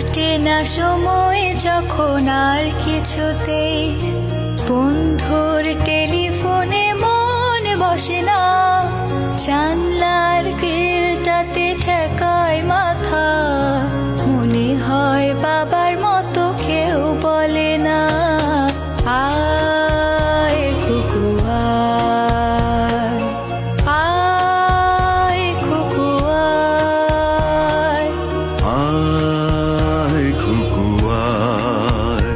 কাটে না সময় যখন আর কিছুতেই বন্ধুর টেলিফোনে মন বসে না, জানলার গ্রিলটাতে ঠেকায় মাথা, মনে হয় বাবার মতো কেউ বলে না, আয় কুকু আয়, আয় কুকু আয়, আয় খুকু আয়,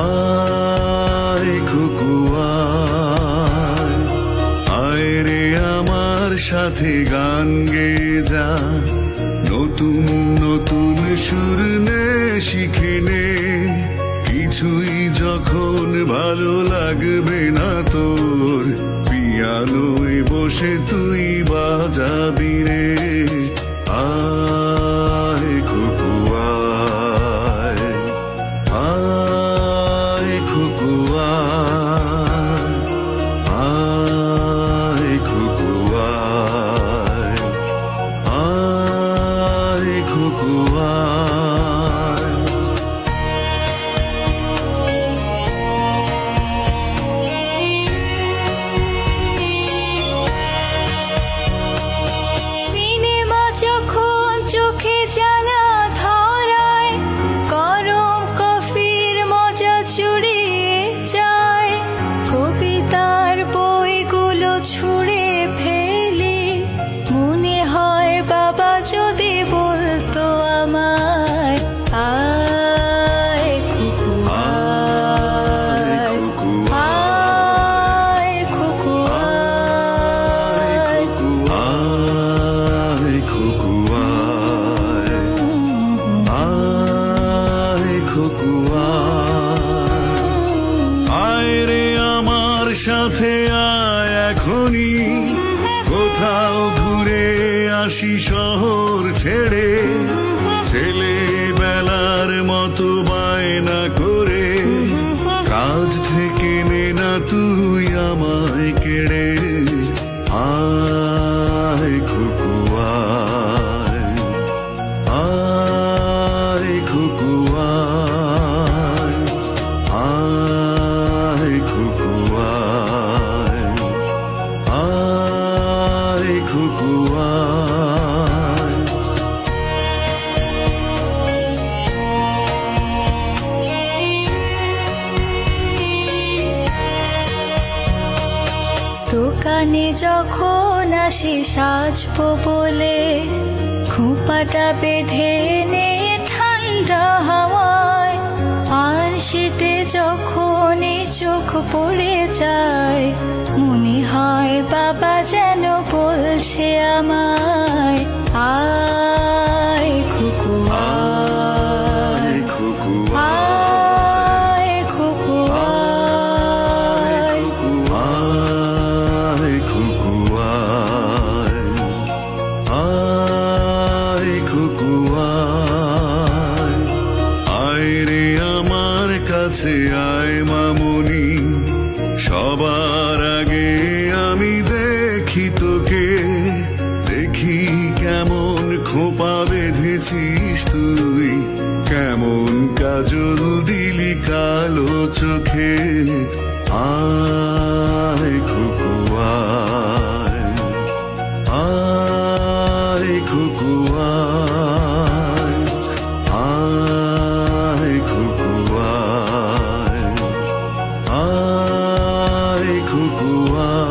আয় খুকু আয়, আয় রে আমার সাথে গান গেয়ে যা, নতুন নতুন সুর নে শিখে নে, কিছুই যখন ভালো লাগবে না তোর, পিয়ানোয় বসে তুই বাজাবি রে, আয় খুকু আয়, আয় খুকু আয়, আয় খুকু আয়, আয় খুকু আয়। সিনেমা যখন চোখে জ্বালা ধরায়, গরম কফির মজা চুরিয়ে যায়, কবিতার বইগুলো ছুঁড়ে ফেলি, মনে হয় বাবা যদি বলতো আমায়, আয় খুকু আয়, আয় খুকু আয়, আয় খুকু আয়, আয় খুকু আয়, আয় রে আমার সাথে আয় এখনই, কোথাও ঘুরে আসি শহর ছেড়ে, ছেলেবেলার মতো বায়না করে, কাজ থেকে নে না তুই আমায় কেড়ে, আয় খুকু আয়, আয় খুকু আয়, আয় খুকু আয়, আয় খুকু আয়। দোকানে যখন আসি সাজবো বলে, খোঁপাটা বেঁধে নে ঠান্ডা হাওয়ায়, আর শীতে যখন এই চোখ পড়ে যায়, মনে হয় বাবা যেন বলছে আমায়, আয় খুকু আয়, আয় খুকু আয় খুকু আয়, আয় খুকু আয়, আয় খুকু আয়, আয় রে আমার কাছে আয় মামুনি, সবার আগে আমি দেখি তোকে, দেখি কেমন খোপা বেঁধেছিস তুই, কেমন কাজল দিলি কালো চোখে, আয় খুকু আয়, আয় খুকু আয়, আয় খুকু আয়, আয় খুকু আয়।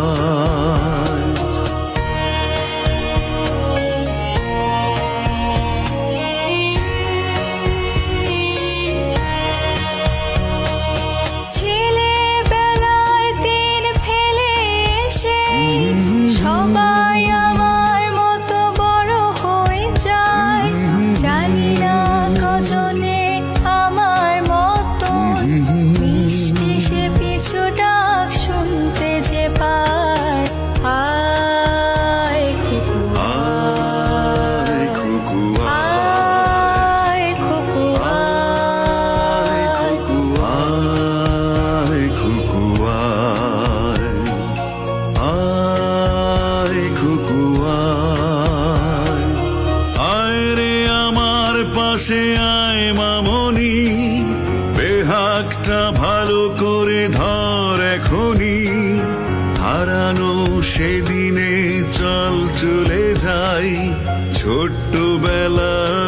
ছেলেবেলায় দিন ফেলে আয় মামনি, বেহাগটা ভালো করে ধর এখনি। হারানো সেদিনে চল চলে যাই ছোট্টবেলার